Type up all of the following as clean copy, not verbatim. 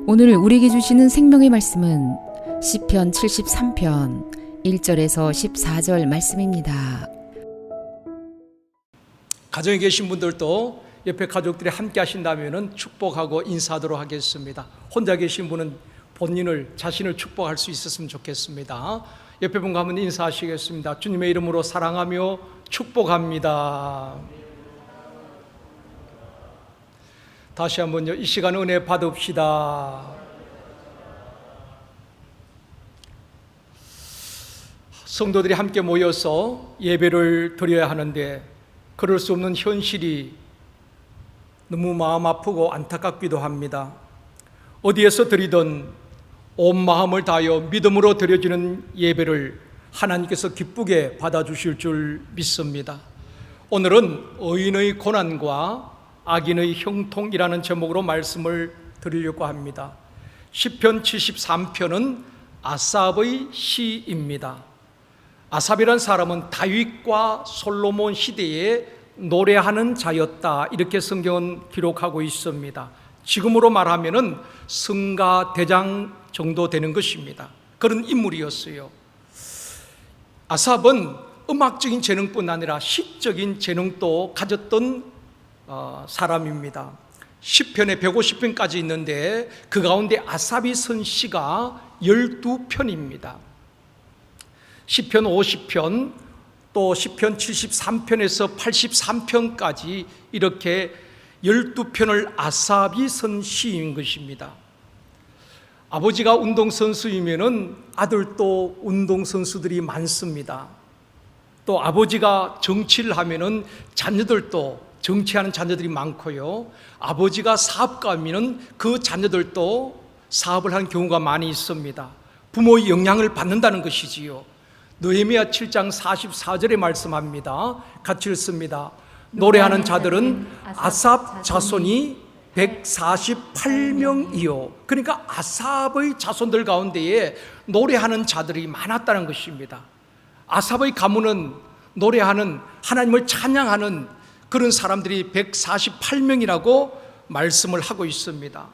오늘 우리에게 주시는 생명의 말씀은 시편 73편 1절에서 14절 말씀입니다. 가정에 계신 분들도 옆에 가족들이 함께 하신다면 축복하고 인사하도록 하겠습니다. 혼자 계신 분은 본인을, 자신을 축복할 수 있었으면 좋겠습니다. 옆에 분과 한번 인사하시겠습니다. 주님의 이름으로 사랑하며 축복합니다. 다시 한번요, 이 시간 은혜 받읍시다. 성도들이 함께 모여서 예배를 드려야 하는데 그럴 수 없는 현실이 너무 마음 아프고 안타깝기도 합니다. 어디에서 드리든 온 마음을 다하여 믿음으로 드려지는 예배를 하나님께서 기쁘게 받아주실 줄 믿습니다. 오늘은 의인의 고난과 악인의 형통이라는 제목으로 말씀을 드리려고 합니다. 시편 73편은 아삽의 시입니다. 아삽이란 사람은 다윗과 솔로몬 시대에 노래하는 자였다, 이렇게 성경은 기록하고 있습니다. 지금으로 말하면은 성가 대장 정도 되는 것입니다. 그런 인물이었어요. 아삽은 음악적인 재능뿐 아니라 시적인 재능도 가졌던 사람입니다. 시편에 150편까지 있는데 그 가운데 아삽이 쓴 시가 12편입니다. 시편 50편, 또 시편 73편에서 83편까지 이렇게 12편을 아삽이 쓴 시인 것입니다. 아버지가 운동선수이면은 아들도 운동선수들이 많습니다. 또 아버지가 정치를 하면은 자녀들도 정치하는 자녀들이 많고요. 아버지가 사업가면은 그 자녀들도 사업을 하는 경우가 많이 있습니다. 부모의 영향을 받는다는 것이지요. 느헤미야 7장 44절에 말씀합니다. 같이 읽습니다. 노래하는 자들은 아삽 자손이 148명이요. 그러니까 아삽의 자손들 가운데에 노래하는 자들이 많았다는 것입니다. 아삽의 가문은 노래하는, 하나님을 찬양하는 그런 사람들이 148명이라고 말씀을 하고 있습니다.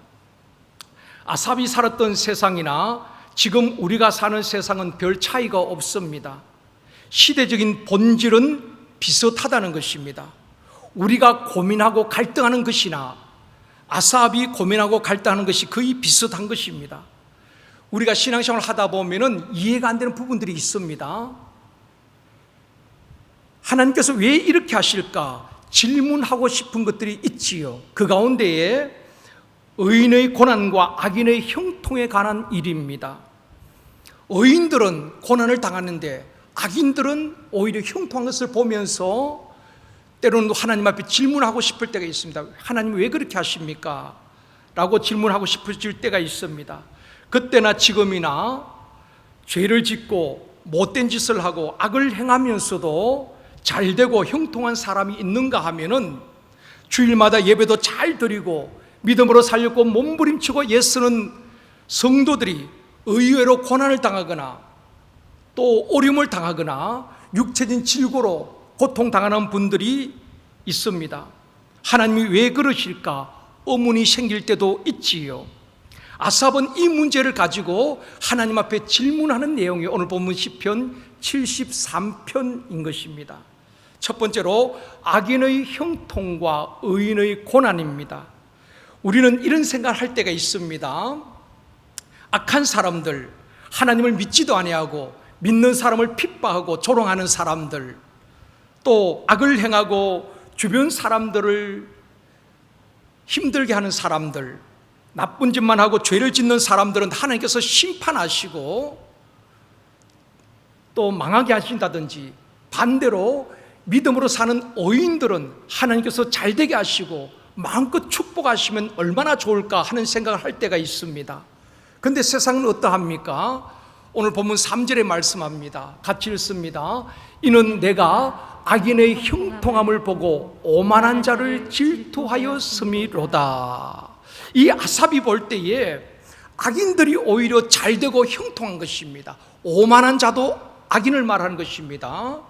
아삽이 살았던 세상이나 지금 우리가 사는 세상은 별 차이가 없습니다. 시대적인 본질은 비슷하다는 것입니다. 우리가 고민하고 갈등하는 것이나 아삽이 고민하고 갈등하는 것이 거의 비슷한 것입니다. 우리가 신앙생활을 하다 보면 이해가 안 되는 부분들이 있습니다. 하나님께서 왜 이렇게 하실까 질문하고 싶은 것들이 있지요. 그 가운데에 의인의 고난과 악인의 형통에 관한 일입니다. 의인들은 고난을 당하는데 악인들은 오히려 형통한 것을 보면서 때로는 하나님 앞에 질문하고 싶을 때가 있습니다. 하나님 왜 그렇게 하십니까? 라고 질문하고 싶어질 때가 있습니다. 그때나 지금이나 죄를 짓고 못된 짓을 하고 악을 행하면서도 잘되고 형통한 사람이 있는가 하면은 주일마다 예배도 잘 드리고 믿음으로 살렸고 몸부림치고 애쓰는 성도들이 의외로 고난을 당하거나 또 어려움을 당하거나 육체적인 질고로 고통당하는 분들이 있습니다. 하나님이 왜 그러실까 의문이 생길 때도 있지요. 아삽은 이 문제를 가지고 하나님 앞에 질문하는 내용이 오늘 본문 시편 73편인 것입니다. 첫 번째로 악인의 형통과 의인의 고난입니다. 우리는 이런 생각을 할 때가 있습니다. 악한 사람들, 하나님을 믿지도 아니하고 믿는 사람을 핍박하고 조롱하는 사람들, 또 악을 행하고 주변 사람들을 힘들게 하는 사람들, 나쁜 짓만 하고 죄를 짓는 사람들은 하나님께서 심판하시고 또 망하게 하신다든지, 반대로 믿음으로 사는 의인들은 하나님께서 잘되게 하시고 마음껏 축복하시면 얼마나 좋을까 하는 생각을 할 때가 있습니다. 그런데 세상은 어떠합니까? 오늘 본문 3절에 말씀합니다. 같이 읽습니다. 이는 내가 악인의 형통함을 보고 오만한 자를 질투하였음이로다. 이 아삽이 볼 때에 악인들이 오히려 잘되고 형통한 것입니다. 오만한 자도 악인을 말하는 것입니다.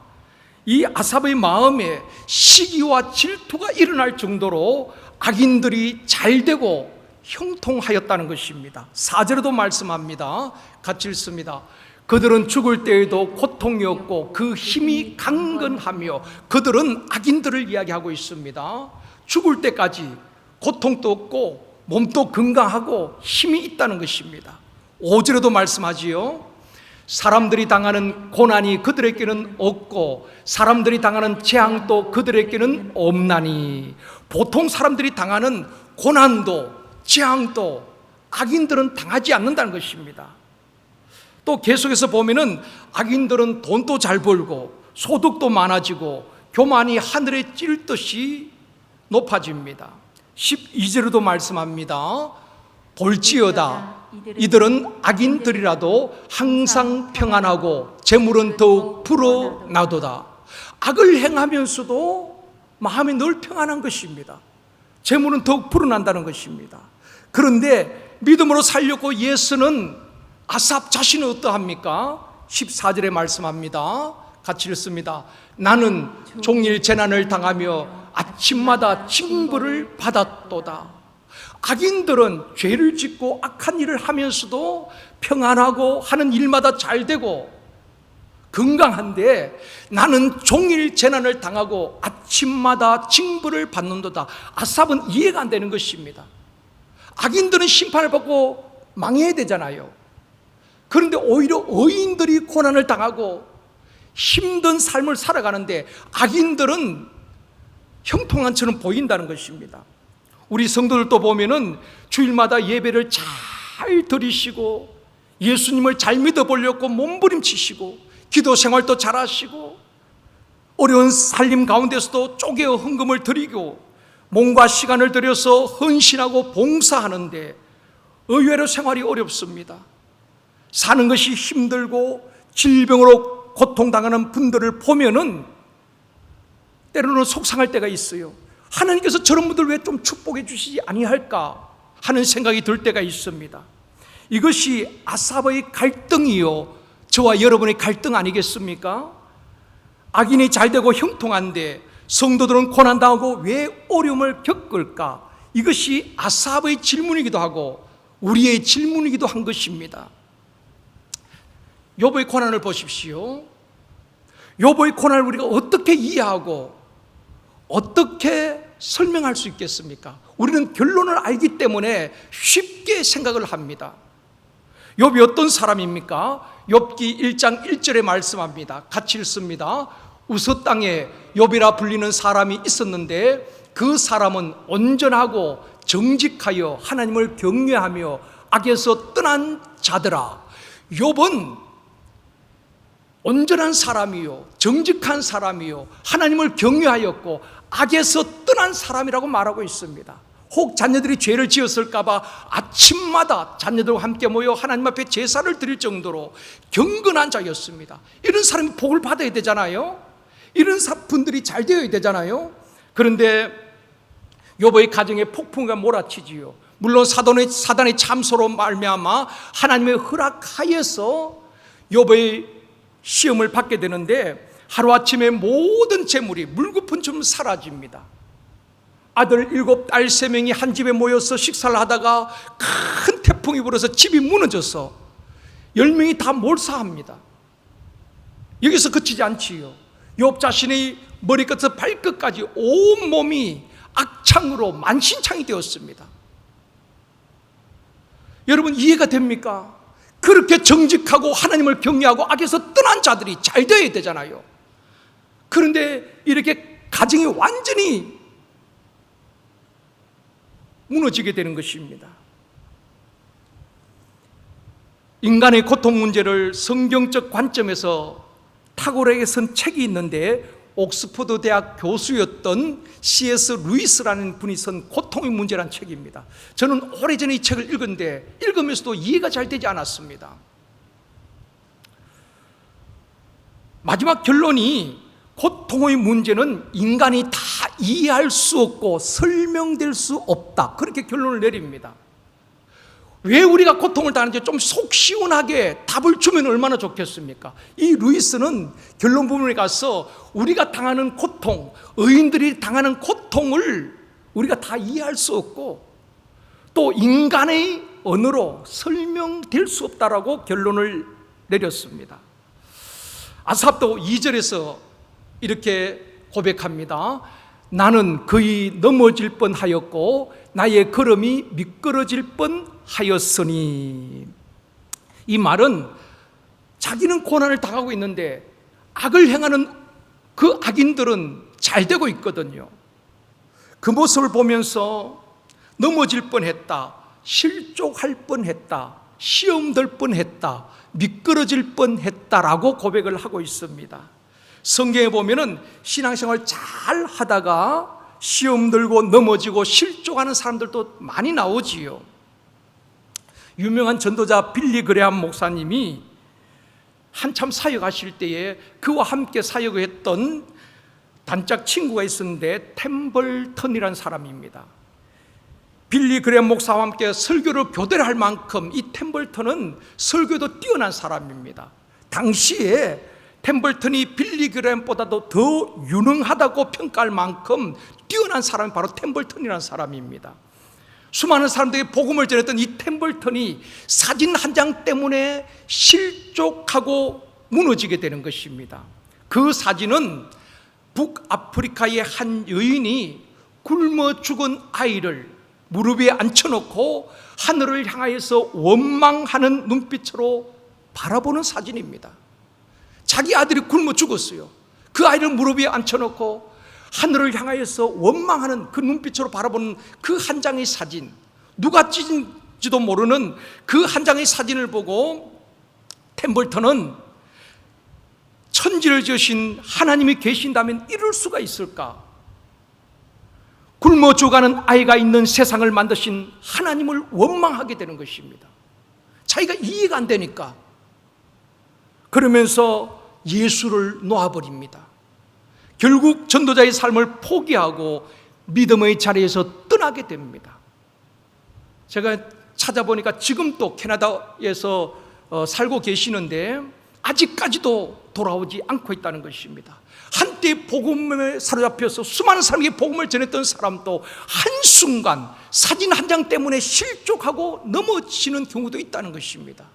이 아삽의 마음에 시기와 질투가 일어날 정도로 악인들이 잘되고 형통하였다는 것입니다. 4절에도 말씀합니다. 같이 읽습니다. 그들은 죽을 때에도 고통이었고 그 힘이 강건하며, 그들은 악인들을 이야기하고 있습니다. 죽을 때까지 고통도 없고 몸도 건강하고 힘이 있다는 것입니다. 5절에도 말씀하지요. 사람들이 당하는 고난이 그들에게는 없고 사람들이 당하는 재앙도 그들에게는 없나니. 보통 사람들이 당하는 고난도 재앙도 악인들은 당하지 않는다는 것입니다. 또 계속해서 보면은 악인들은 돈도 잘 벌고 소득도 많아지고 교만이 하늘에 찔듯이 높아집니다. 12절에도 말씀합니다. 볼지어다 이들은 악인들이라도 항상 평안하고 재물은 더욱 불어나도다. 악을 행하면서도 마음이 늘 평안한 것입니다. 재물은 더욱 불어난다는 것입니다. 그런데 믿음으로 살려고 예수는 아삽 자신은 어떠합니까? 14절에 말씀합니다. 같이 읽습니다. 나는 종일 재난을 당하며 아침마다 징벌을 받았도다. 악인들은 죄를 짓고 악한 일을 하면서도 평안하고 하는 일마다 잘 되고 건강한데, 나는 종일 재난을 당하고 아침마다 징벌을 받는도다. 아삽은 이해가 안 되는 것입니다. 악인들은 심판을 받고 망해야 되잖아요. 그런데 오히려 의인들이 고난을 당하고 힘든 삶을 살아가는데 악인들은 형통한처럼 보인다는 것입니다. 우리 성도들도 보면은 주일마다 예배를 잘 드리시고 예수님을 잘 믿어보려고 몸부림치시고 기도 생활도 잘하시고 어려운 살림 가운데서도 쪼개어 헌금을 드리고 몸과 시간을 들여서 헌신하고 봉사하는데 의외로 생활이 어렵습니다. 사는 것이 힘들고 질병으로 고통당하는 분들을 보면은 때로는 속상할 때가 있어요. 하나님께서 저런 분들 왜 좀 축복해 주시지 아니할까 하는 생각이 들 때가 있습니다. 이것이 아삽의 갈등이요, 저와 여러분의 갈등 아니겠습니까? 악인이 잘되고 형통한데 성도들은 고난당하고 왜 어려움을 겪을까? 이것이 아삽의 질문이기도 하고 우리의 질문이기도 한 것입니다. 욥의 고난을 보십시오. 욥의 고난을 우리가 어떻게 이해하고 어떻게 설명할 수 있겠습니까? 우리는 결론을 알기 때문에 쉽게 생각을 합니다. 욥이 어떤 사람입니까? 욥기 1장 1절에 말씀합니다. 같이 읽습니다. 우스 땅에 욥이라 불리는 사람이 있었는데 그 사람은 온전하고 정직하여 하나님을 경외하며 악에서 떠난 자더라. 욥은 온전한 사람이요, 정직한 사람이요, 하나님을 경외하였고 악에서 떠난 사람이라고 말하고 있습니다. 혹 자녀들이 죄를 지었을까봐 아침마다 자녀들과 함께 모여 하나님 앞에 제사를 드릴 정도로 경건한 자였습니다. 이런 사람이 복을 받아야 되잖아요. 이런 분들이 잘 되어야 되잖아요. 그런데 욥의 가정에 폭풍과 몰아치지요. 물론 사단의 참소로 말미암아 하나님의 허락하여서 욥의 시험을 받게 되는데 하루아침에 모든 재물이 물거품처럼 사라집니다. 아들 7, 딸 3명이 한 집에 모여서 식사를 하다가 큰 태풍이 불어서 집이 무너져서 10명이 다 몰사합니다. 여기서 그치지 않지요. 욥 자신의 머리끝에서 발끝까지 온몸이 악창으로 만신창이 되었습니다. 여러분 이해가 됩니까? 그렇게 정직하고 하나님을 경외하고 악에서 떠난 자들이 잘 되어야 되잖아요. 그런데 이렇게 가정이 완전히 무너지게 되는 것입니다. 인간의 고통 문제를 성경적 관점에서 탁월하게 쓴 책이 있는데 옥스퍼드 대학 교수였던 C.S. 루이스라는 분이 쓴 고통의 문제라는 책입니다. 저는 오래전에 이 책을 읽었는데 읽으면서도 이해가 잘 되지 않았습니다. 마지막 결론이 고통의 문제는 인간이 다 이해할 수 없고 설명될 수 없다, 그렇게 결론을 내립니다. 왜 우리가 고통을 당하는지 좀 속 시원하게 답을 주면 얼마나 좋겠습니까? 이 루이스는 결론 부분에 가서 우리가 당하는 고통, 의인들이 당하는 고통을 우리가 다 이해할 수 없고 또 인간의 언어로 설명될 수 없다라고 결론을 내렸습니다. 아삽도 2절에서 이렇게 고백합니다. 나는 거의 넘어질 뻔하였고 나의 걸음이 미끄러질 뻔하였으니. 이 말은 자기는 고난을 당하고 있는데 악을 행하는 그 악인들은 잘 되고 있거든요. 그 모습을 보면서 넘어질 뻔했다, 실족할 뻔했다, 시험 들 뻔했다, 미끄러질 뻔했다라고 고백을 하고 있습니다. 성경에 보면은 신앙생활 잘 하다가 시험 들고 넘어지고 실족하는 사람들도 많이 나오지요. 유명한 전도자 빌리 그레함 목사님이 한참 사역하실 때에 그와 함께 사역을 했던 단짝 친구가 있었는데 템벌턴이라는 사람입니다. 빌리 그레함 목사와 함께 설교를 교대를 할 만큼 이 템벌턴은 설교도 뛰어난 사람입니다. 당시에 템벌턴이 빌리 그레함보다도 더 유능하다고 평가할 만큼 뛰어난 사람이 바로 템벌턴이라는 사람입니다. 수많은 사람들에게 복음을 전했던 이 템벌턴이 사진 한 장 때문에 실족하고 무너지게 되는 것입니다. 그 사진은 북아프리카의 한 여인이 굶어 죽은 아이를 무릎 위에 앉혀놓고 하늘을 향하여서 원망하는 눈빛으로 바라보는 사진입니다. 자기 아들이 굶어 죽었어요. 그 아이를 무릎 위에 앉혀놓고 하늘을 향하여서 원망하는 그 눈빛으로 바라보는 그 한 장의 사진, 누가 찍은지도 모르는 그 한 장의 사진을 보고 템벌턴은 천지를 지으신 하나님이 계신다면 이럴 수가 있을까? 굶어 죽어가는 아이가 있는 세상을 만드신 하나님을 원망하게 되는 것입니다. 자기가 이해가 안 되니까. 그러면서 예수를 놓아버립니다. 결국 전도자의 삶을 포기하고 믿음의 자리에서 떠나게 됩니다. 제가 찾아보니까 지금 또 캐나다에서 살고 계시는데 아직까지도 돌아오지 않고 있다는 것입니다. 한때 복음에 사로잡혀서 수많은 사람에게 복음을 전했던 사람도 한순간 사진 한 장 때문에 실족하고 넘어지는 경우도 있다는 것입니다.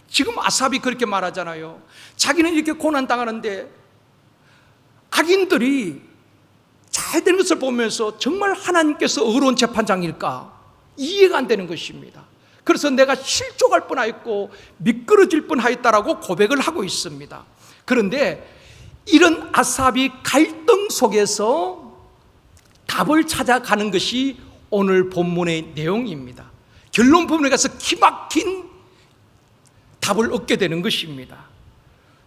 지금 아삽이 그렇게 말하잖아요. 자기는 이렇게 고난당하는데 악인들이 잘 되는 것을 보면서 정말 하나님께서 의로운 재판장일까? 이해가 안 되는 것입니다. 그래서 내가 실족할 뻔하였고 미끄러질 뻔하였다라고 고백을 하고 있습니다. 그런데 이런 아삽이 갈등 속에서 답을 찾아가는 것이 오늘 본문의 내용입니다. 결론 부분에 가서 기막힌 답을 얻게 되는 것입니다.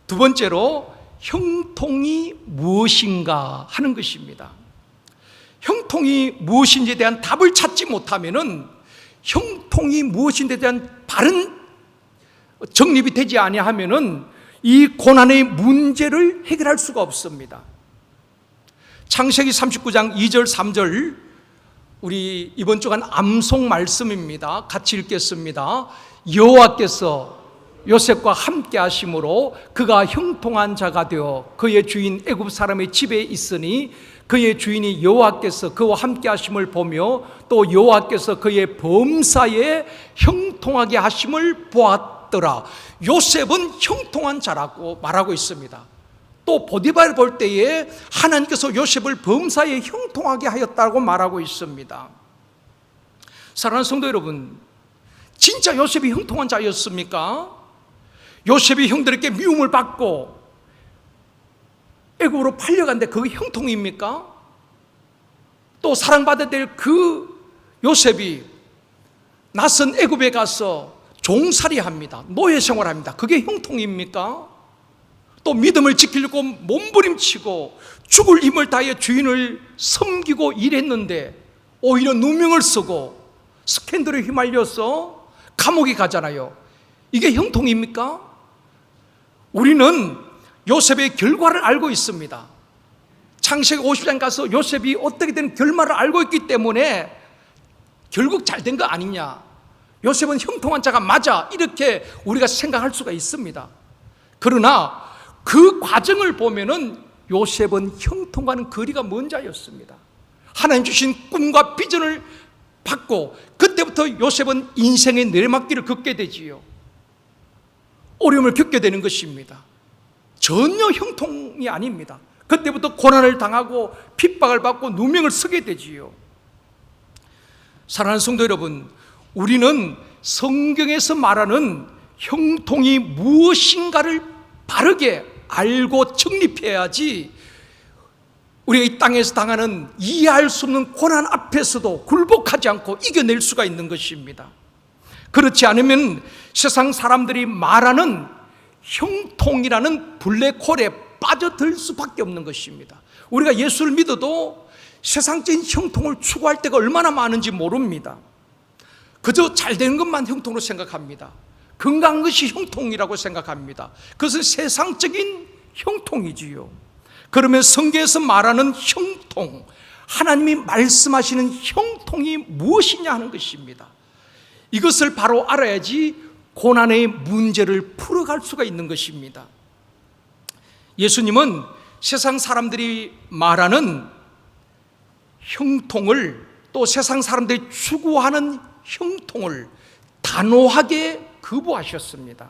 두 번째로 형통이 무엇인가 하는 것입니다. 형통이 무엇인지에 대한 답을 찾지 못하면은 형통이 무엇인지에 대한 바른 정립이 되지 아니하면은 이 고난의 문제를 해결할 수가 없습니다. 창세기 39장 2절 3절 우리 이번 주간 암송 말씀입니다. 같이 읽겠습니다. 여호와께서 요셉과 함께 하심으로 그가 형통한 자가 되어 그의 주인 애굽 사람의 집에 있으니 그의 주인이 여호와께서 그와 함께 하심을 보며 또 여호와께서 그의 범사에 형통하게 하심을 보았더라. 요셉은 형통한 자라고 말하고 있습니다. 또 보디발을 볼 때에 하나님께서 요셉을 범사에 형통하게 하였다고 말하고 있습니다. 사랑하는 성도 여러분, 진짜 요셉이 형통한 자였습니까? 요셉이 형들에게 미움을 받고 애굽으로 팔려갔는데 그게 형통입니까? 또 사랑받아야 될 그 요셉이 낯선 애굽에 가서 종살이합니다. 노예 생활합니다. 그게 형통입니까? 또 믿음을 지키려고 몸부림치고 죽을 힘을 다해 주인을 섬기고 일했는데 오히려 누명을 쓰고 스캔들에 휘말려서 감옥에 가잖아요. 이게 형통입니까? 우리는 요셉의 결과를 알고 있습니다. 창세기 50장 가서 요셉이 어떻게 된 결말을 알고 있기 때문에 결국 잘 된 거 아니냐, 요셉은 형통한 자가 맞아, 이렇게 우리가 생각할 수가 있습니다. 그러나 그 과정을 보면은 요셉은 형통과는 거리가 먼 자였습니다. 하나님 주신 꿈과 비전을 받고 그때 그때부터 요셉은 인생의 내리막길을 걷게 되지요. 어려움을 겪게 되는 것입니다. 전혀 형통이 아닙니다. 그때부터 고난을 당하고 핍박을 받고 누명을 쓰게 되지요. 사랑하는 성도 여러분, 우리는 성경에서 말하는 형통이 무엇인가를 바르게 알고 정립해야지 우리가 이 땅에서 당하는 이해할 수 없는 고난 앞에서도 굴복하지 않고 이겨낼 수가 있는 것입니다. 그렇지 않으면 세상 사람들이 말하는 형통이라는 블랙홀에 빠져들 수밖에 없는 것입니다. 우리가 예수를 믿어도 세상적인 형통을 추구할 때가 얼마나 많은지 모릅니다. 그저 잘 되는 것만 형통으로 생각합니다. 건강한 것이 형통이라고 생각합니다. 그것은 세상적인 형통이지요. 그러면 성경에서 말하는 형통, 하나님이 말씀하시는 형통이 무엇이냐 하는 것입니다. 이것을 바로 알아야지 고난의 문제를 풀어갈 수가 있는 것입니다. 예수님은 세상 사람들이 말하는 형통을, 또 세상 사람들이 추구하는 형통을 단호하게 거부하셨습니다.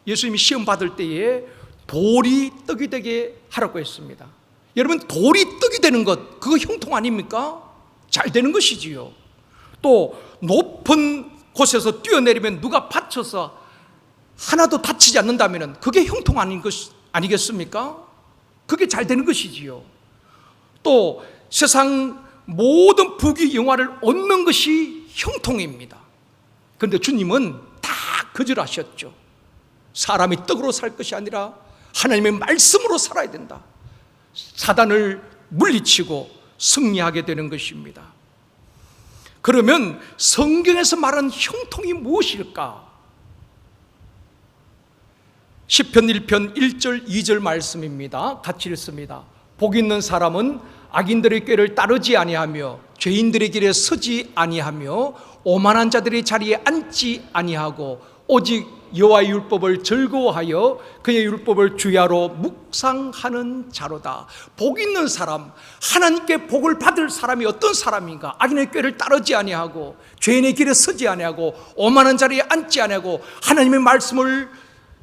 예수님이 시험 받을 때에 돌이 떡이 되게 하라고 했습니다. 여러분, 돌이 떡이 되는 것, 그거 형통 아닙니까? 잘 되는 것이지요. 또 높은 곳에서 뛰어내리면 누가 받쳐서 하나도 다치지 않는다면 그게 형통 아니겠습니까? 그게 잘 되는 것이지요. 또 세상 모든 부귀 영화를 얻는 것이 형통입니다. 그런데 주님은 다 거절하셨죠. 사람이 떡으로 살 것이 아니라 하나님의 말씀으로 살아야 된다. 사단을 물리치고 승리하게 되는 것입니다. 그러면 성경에서 말하는 형통이 무엇일까? 시편 1편 1절 2절 말씀입니다. 같이 읽습니다. 복 있는 사람은 악인들의 꾀를 따르지 아니하며 죄인들의 길에 서지 아니하며 오만한 자들의 자리에 앉지 아니하고 오직 여호와의 율법을 즐거워하여 그의 율법을 주야로 묵상하는 자로다. 복 있는 사람, 하나님께 복을 받을 사람이 어떤 사람인가? 악인의 꾀를 따르지 아니하고 죄인의 길에 서지 아니하고 오만한 자리에 앉지 아니하고 하나님의 말씀을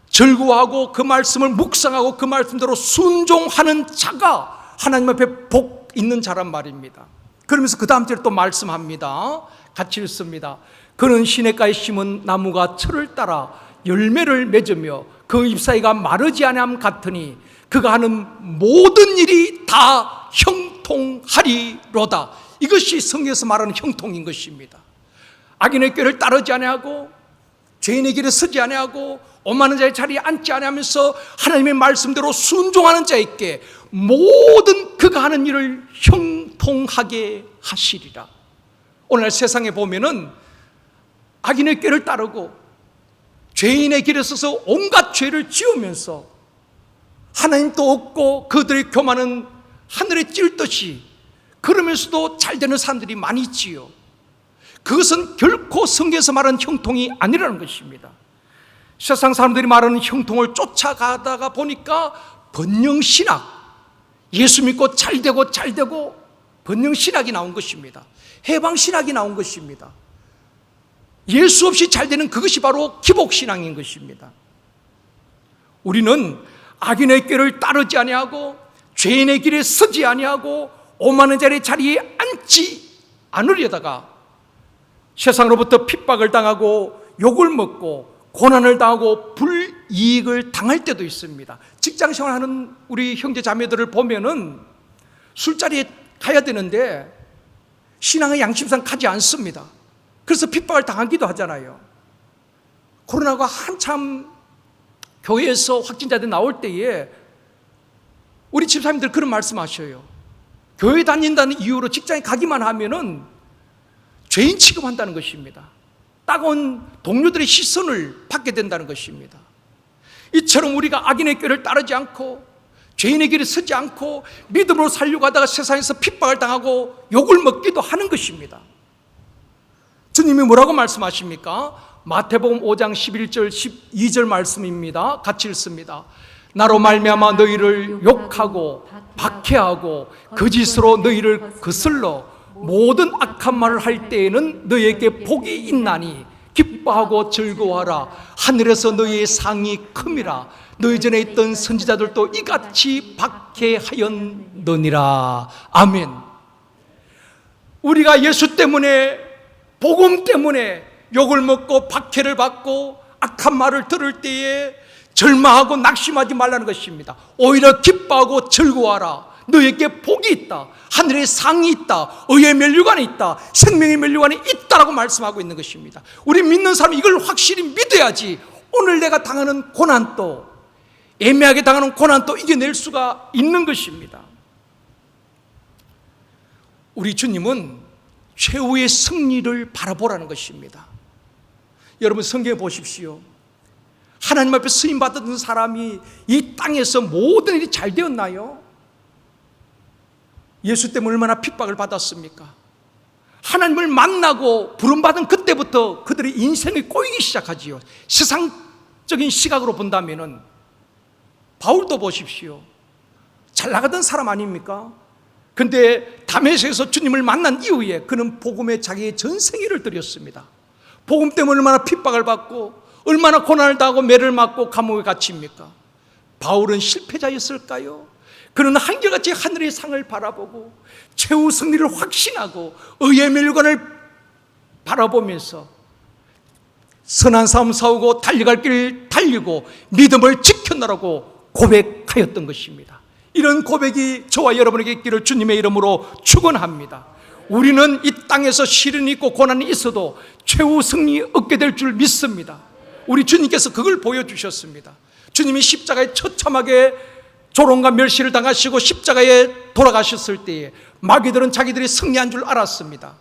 즐거워하고 그 말씀을 묵상하고 그 말씀대로 순종하는 자가 하나님 앞에 복 있는 자란 말입니다. 그러면서 그 다음 절에 또 말씀합니다. 같이 읽습니다. 그는 시냇가에 심은 나무가 철을 따라 열매를 맺으며 그 잎사귀가 마르지 아니함 같으니 그가 하는 모든 일이 다 형통하리로다. 이것이 성경에서 말하는 형통인 것입니다. 악인의 꾀를 따르지 아니하고 죄인의 길에 서지 아니하고 오만한 자의 자리에 앉지 아니하면서 하나님의 말씀대로 순종하는 자에게 모든 그가 하는 일을 형통하게 하시리라. 오늘 세상에 보면은 악인의 꾀를 따르고 죄인의 길에 서서 온갖 죄를 지으면서 하나님도 없고 그들의 교만은 하늘에 찔듯이 그러면서도 잘 되는 사람들이 많이 있지요. 그것은 결코 성경에서 말하는 형통이 아니라는 것입니다. 세상 사람들이 말하는 형통을 쫓아가다가 보니까 번영신학, 예수 믿고 잘되고 번영신학이 나온 것입니다. 해방신학이 나온 것입니다. 예수 없이 잘되는 그것이 바로 기복신앙인 것입니다. 우리는 악인의 꾀를 따르지 아니하고 죄인의 길에 서지 아니하고 오만한 자리에 앉지 않으려다가 세상으로부터 핍박을 당하고 욕을 먹고 고난을 당하고 불이익을 당할 때도 있습니다. 직장생활하는 우리 형제 자매들을 보면은 술자리에 가야 되는데 신앙의 양심상 가지 않습니다. 그래서 핍박을 당하기도 하잖아요. 코로나가 한참 교회에서 확진자들 나올 때에 우리 집사님들 그런 말씀하셔요. 교회 다닌다는 이유로 직장에 가기만 하면은 죄인 취급한다는 것입니다. 따가운 동료들의 시선을 받게 된다는 것입니다. 이처럼 우리가 악인의 꾀를 따르지 않고 죄인의 길에 서지 않고 믿음으로 살려고 하다가 세상에서 핍박을 당하고 욕을 먹기도 하는 것입니다. 주님이 뭐라고 말씀하십니까? 마태복음 5장 11절 12절 말씀입니다. 같이 읽습니다. 나로 말미암아 너희를 욕하고 박해하고 거짓으로 너희를 거슬러 모든 악한 말을 할 때에는 너희에게 복이 있나니 기뻐하고 즐거워하라. 하늘에서 너희의 상이 큼이라. 너희 전에 있던 선지자들도 이같이 박해하였느니라. 아멘. 우리가 예수 때문에, 복음 때문에 욕을 먹고 박해를 받고 악한 말을 들을 때에 절망하고 낙심하지 말라는 것입니다. 오히려 기뻐하고 즐거워하라. 너에게 복이 있다. 하늘에 상이 있다. 의의 면류관이 있다. 생명의 면류관이 있다라고 말씀하고 있는 것입니다. 우리 믿는 사람이 이걸 확실히 믿어야지 오늘 내가 당하는 고난도, 애매하게 당하는 고난도 이겨낼 수가 있는 것입니다. 우리 주님은 최후의 승리를 바라보라는 것입니다. 여러분 성경에 보십시오. 하나님 앞에 쓰임받았던 사람이 이 땅에서 모든 일이 잘 되었나요? 예수 때문에 얼마나 핍박을 받았습니까? 하나님을 만나고 부름받은 그때부터 그들의 인생이 꼬이기 시작하지요. 세상적인 시각으로 본다면은 바울도 보십시오. 잘 나가던 사람 아닙니까? 근데 다메섹에서 주님을 만난 이후에 그는 복음에 자기의 전생애를 드렸습니다. 복음 때문에 얼마나 핍박을 받고 얼마나 고난을 당하고 매를 맞고 감옥에 갇힙니까? 바울은 실패자였을까요? 그는 한결같이 하늘의 상을 바라보고 최후 승리를 확신하고 의의 멸관을 바라보면서 선한 싸움 싸우고 달려갈 길 달리고 믿음을 지켜나라고 고백하였던 것입니다. 이런 고백이 저와 여러분에게 있기를 주님의 이름으로 축원합니다. 우리는 이 땅에서 시련이 있고 고난이 있어도 최후 승리 얻게 될 줄 믿습니다. 우리 주님께서 그걸 보여주셨습니다. 주님이 십자가에 처참하게 조롱과 멸시를 당하시고 십자가에 돌아가셨을 때에 마귀들은 자기들이 승리한 줄 알았습니다.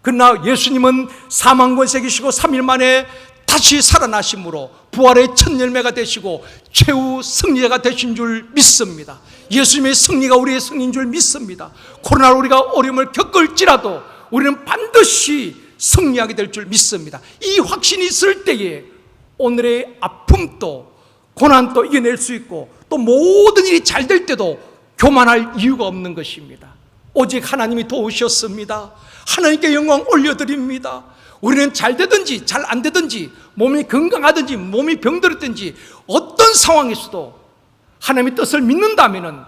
그러나 예수님은 사망 권세 이기시고 3일 만에 다시 살아나심으로 부활의 첫 열매가 되시고 최후 승리자가 되신 줄 믿습니다. 예수님의 승리가 우리의 승리인 줄 믿습니다. 코로나로 우리가 어려움을 겪을지라도 우리는 반드시 승리하게 될 줄 믿습니다. 이 확신이 있을 때에 오늘의 아픔도 고난도 이겨낼 수 있고 또 모든 일이 잘 될 때도 교만할 이유가 없는 것입니다. 오직 하나님이 도우셨습니다. 하나님께 영광 올려드립니다. 우리는 잘 되든지 잘 안 되든지 몸이 건강하든지 몸이 병들었든지 어떤 상황에서도 하나님의 뜻을 믿는다면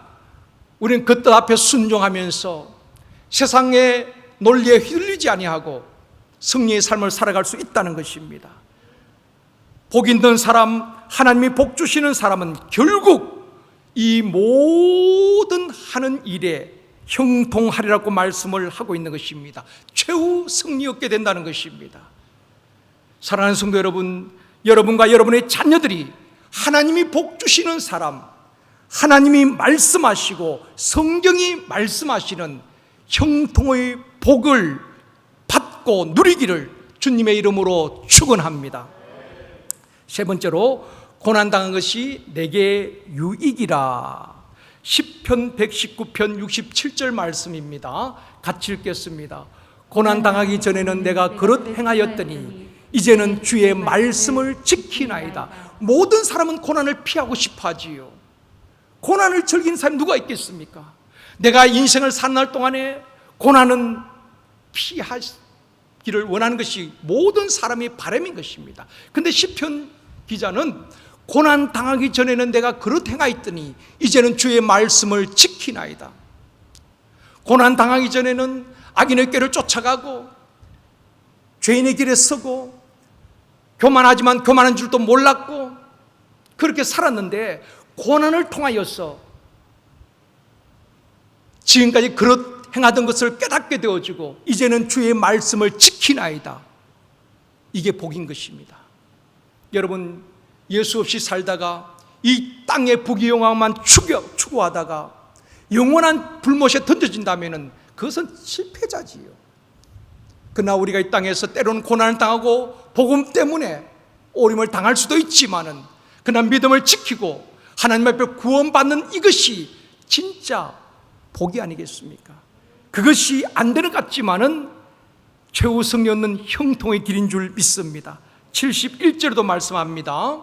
우리는 그 뜻 앞에 순종하면서 세상의 논리에 휘둘리지 아니하고 승리의 삶을 살아갈 수 있다는 것입니다. 복 있는 사람, 하나님이 복 주시는 사람은 결국 이 모든 하는 일에 형통하리라고 말씀을 하고 있는 것입니다. 최후 승리 얻게 된다는 것입니다. 사랑하는 성도 여러분, 여러분과 여러분의 자녀들이 하나님이 복 주시는 사람, 하나님이 말씀하시고 성경이 말씀하시는 형통의 복을 받고 누리기를 주님의 이름으로 축원합니다. 세 번째로 고난당한 것이 내게 유익이라. 시편 119편 67절 말씀입니다. 같이 읽겠습니다. 고난당하기 전에는 내가 그릇 행하였더니 이제는 주의 말씀을 지키나이다. 모든 사람은 고난을 피하고 싶어 하지요. 고난을 즐기는 사람이 누가 있겠습니까? 내가 인생을 사는 날 동안에 고난은 피하기를 원하는 것이 모든 사람의 바람인 것입니다. 그런데 시편 기자는 고난 당하기 전에는 내가 그릇 행하였더니 이제는 주의 말씀을 지키나이다. 고난 당하기 전에는 악인의 꾀를 쫓아가고 죄인의 길에 서고 교만하지만 교만한 줄도 몰랐고 그렇게 살았는데 고난을 통하여서 지금까지 그릇 행하던 것을 깨닫게 되어지고 이제는 주의 말씀을 지키나이다. 이게 복인 것입니다. 여러분, 예수 없이 살다가 이 땅의 부귀영화만 추구하다가 영원한 불못에 던져진다면 그것은 실패자지요. 그러나 우리가 이 땅에서 때로는 고난을 당하고 복음 때문에 오림을 당할 수도 있지만은 그러나 믿음을 지키고 하나님 앞에 구원받는 이것이 진짜 복이 아니겠습니까? 그것이 안 되는 것 같지만은 최후 승리 얻는 형통의 길인 줄 믿습니다. 71절에도 말씀합니다.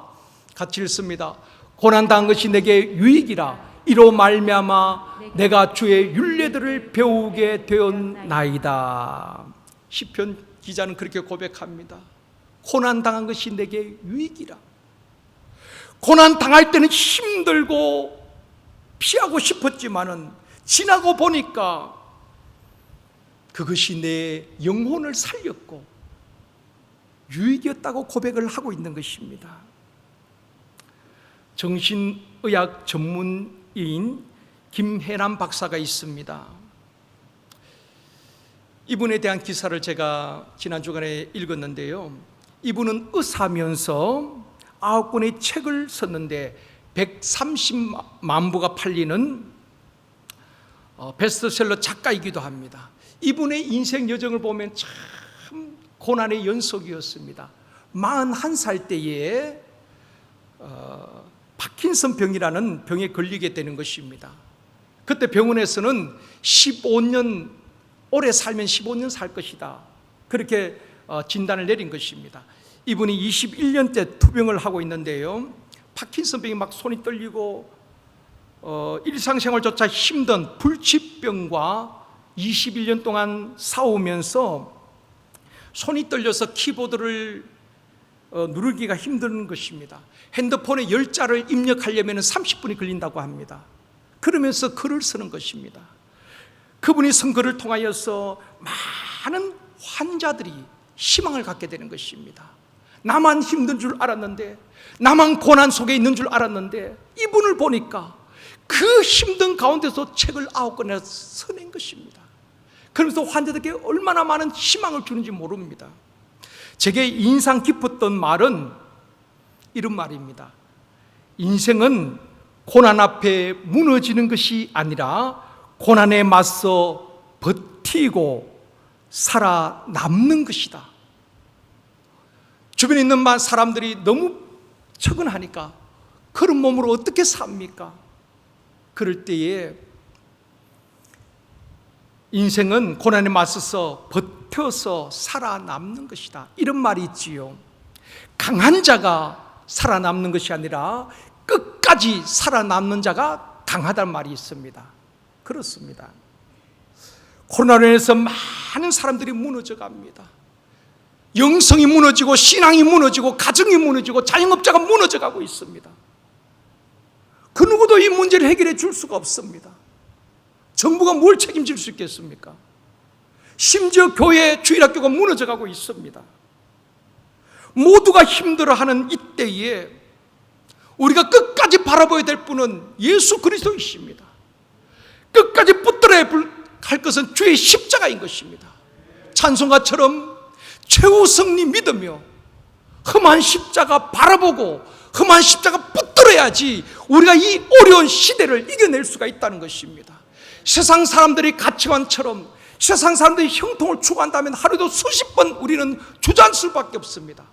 같이 읽습니다. 고난당한 것이 내게 유익이라. 이로 말미암아 내가 주의 율례들을 배우게 되었나이다. 시편 기자는 그렇게 고백합니다. 고난 당한 것이 내게 유익이라. 고난 당할 때는 힘들고 피하고 싶었지만은 지나고 보니까 그것이 내 영혼을 살렸고 유익이었다고 고백을 하고 있는 것입니다. 정신의학 전문의인 김혜남 박사가 있습니다. 이분에 대한 기사를 제가 지난 주간에 읽었는데요. 이분은 의사면서 9권의 책을 썼는데 130만 부가 팔리는 베스트셀러 작가이기도 합니다. 이분의 인생 여정을 보면 참 고난의 연속이었습니다. 41살 때에 파킨슨 병이라는 병에 걸리게 되는 것입니다. 그때 병원에서는 15년, 오래 살면 15년 살 것이다, 그렇게 진단을 내린 것입니다. 이분이 21년째 투병을 하고 있는데요, 파킨슨병이 막 손이 떨리고 일상생활조차 힘든 불치병과 21년 동안 싸우면서 손이 떨려서 키보드를 누르기가 힘든 것입니다. 핸드폰에 열자를 입력하려면 30분이 걸린다고 합니다. 그러면서 글을 쓰는 것입니다. 그분이 쓴 글을 통하여서 많은 환자들이 희망을 갖게 되는 것입니다. 나만 힘든 줄 알았는데, 나만 고난 속에 있는 줄 알았는데, 이분을 보니까 그 힘든 가운데서 책을 9권이나 써낸 것입니다. 그러면서 환자들에게 얼마나 많은 희망을 주는지 모릅니다. 제게 인상 깊었던 말은 이런 말입니다. 인생은 고난 앞에 무너지는 것이 아니라 고난에 맞서 버티고 살아남는 것이다. 주변에 있는 사람들이 너무 처근하니까 그런 몸으로 어떻게 삽니까? 그럴 때에 인생은 고난에 맞서서 버텨서 살아남는 것이다, 이런 말이 있지요. 강한 자가 살아남는 것이 아니라 끝까지 살아남는 자가 강하다는 말이 있습니다. 그렇습니다. 코로나로 인해서 많은 사람들이 무너져 갑니다. 영성이 무너지고 신앙이 무너지고 가정이 무너지고 자영업자가 무너져 가고 있습니다. 그 누구도 이 문제를 해결해 줄 수가 없습니다. 정부가 뭘 책임질 수 있겠습니까? 심지어 교회, 주일학교가 무너져 가고 있습니다. 모두가 힘들어하는 이때에 우리가 끝까지 바라봐야 될 분은 예수 그리스도이십니다. 끝까지 붙들어야 할 것은 주의 십자가인 것입니다. 찬송가처럼 최후승리 믿으며 험한 십자가 바라보고 험한 십자가 붙들어야지 우리가 이 어려운 시대를 이겨낼 수가 있다는 것입니다. 세상 사람들의 가치관처럼 세상 사람들이 형통을 추구한다면 하루에도 수십 번 우리는 주저앉을 수밖에 없습니다.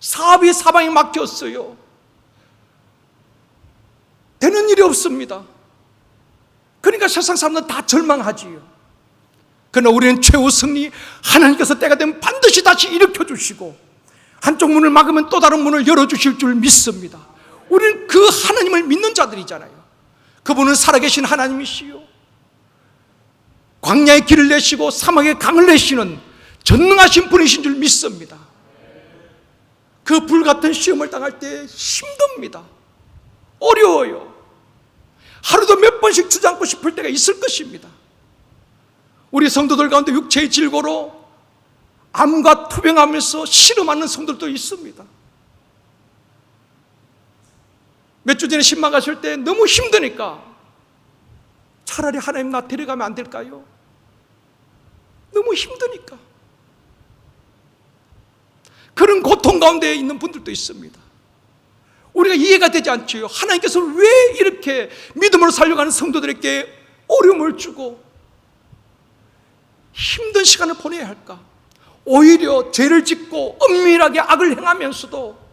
사업이 사방에 막혔어요. 되는 일이 없습니다. 그러니까 세상 사람들은 다 절망하지요. 그러나 우리는 최후 승리, 하나님께서 때가 되면 반드시 다시 일으켜 주시고 한쪽 문을 막으면 또 다른 문을 열어주실 줄 믿습니다. 우리는 그 하나님을 믿는 자들이잖아요. 그분은 살아계신 하나님이시요, 광야에 길을 내시고 사막에 강을 내시는 전능하신 분이신 줄 믿습니다. 그 불같은 시험을 당할 때 힘듭니다. 어려워요. 하루도 몇 번씩 주저앉고 싶을 때가 있을 것입니다. 우리 성도들 가운데 육체의 질고로 암과 투병하면서 씨름하는 성도들도 있습니다. 몇 주 전에 신방 가실 때 너무 힘드니까 차라리 하나님 나 데려가면 안 될까요? 너무 힘드니까. 그런 고통 가운데 있는 분들도 있습니다. 우리가 이해가 되지 않죠. 하나님께서 왜 이렇게 믿음으로 살려가는 성도들에게 어려움을 주고 힘든 시간을 보내야 할까? 오히려 죄를 짓고 엄밀하게 악을 행하면서도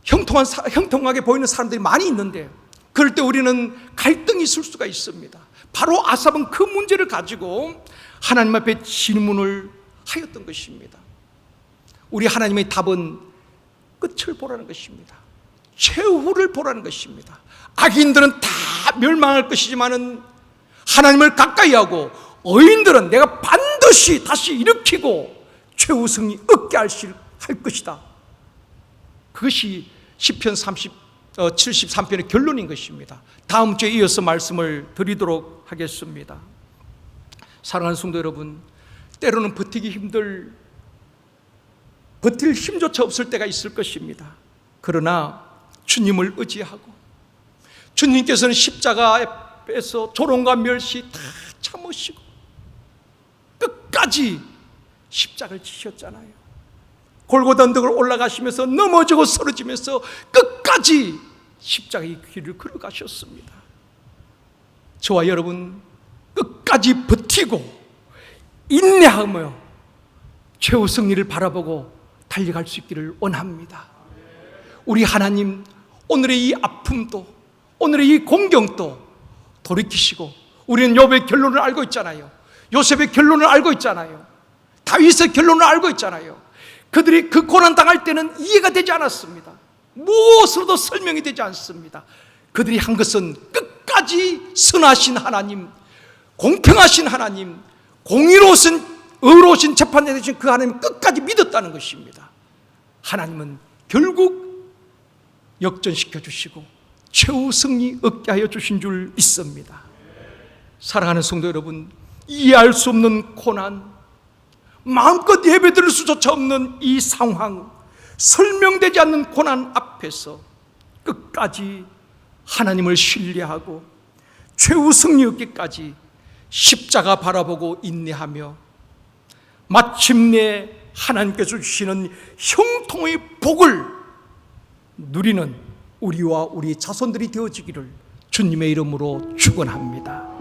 형통하게 보이는 사람들이 많이 있는데, 그럴 때 우리는 갈등이 있을 수가 있습니다. 바로 아삽은 그 문제를 가지고 하나님 앞에 질문을 하였던 것입니다. 우리 하나님의 답은 끝을 보라는 것입니다. 최후를 보라는 것입니다. 악인들은 다 멸망할 것이지만은 하나님을 가까이 하고 의인들은 내가 반드시 다시 일으키고 최후 승리 얻게 할 것이다. 그것이 시편 73편의 결론인 것입니다. 다음 주에 이어서 말씀을 드리도록 하겠습니다. 사랑하는 성도 여러분, 때로는 버티기 버틸 힘조차 없을 때가 있을 것입니다. 그러나 주님을 의지하고 주님께서는 십자가에서 조롱과 멸시 다 참으시고 끝까지 십자가를 지셨잖아요. 골고다 언덕을 올라가시면서 넘어지고 쓰러지면서 끝까지 십자가의 길을 걸어가셨습니다. 저와 여러분 끝까지 버티고 인내하며 최후 승리를 바라보고 달려갈 수 있기를 원합니다. 우리 하나님, 오늘의 이 아픔도 오늘의 이 공경도 돌이키시고, 우리는 욥의 결론을 알고 있잖아요. 요셉의 결론을 알고 있잖아요. 다윗의 결론을 알고 있잖아요. 그들이 그 고난 당할 때는 이해가 되지 않았습니다. 무엇으로도 설명이 되지 않습니다. 그들이 한 것은 끝까지 선하신 하나님, 공평하신 하나님, 의로우신 재판에 대신 그 하나님 끝까지 믿었다는 것입니다. 하나님은 결국 역전시켜 주시고 최후 승리 얻게 하여 주신 줄 믿습니다. 사랑하는 성도 여러분, 이해할 수 없는 고난, 마음껏 예배드릴 수조차 없는 이 상황, 설명되지 않는 고난 앞에서 끝까지 하나님을 신뢰하고 최후 승리 얻기까지 십자가 바라보고 인내하며 마침내 하나님께서 주시는 형통의 복을 누리는 우리와 우리 자손들이 되어지기를 주님의 이름으로 축원합니다.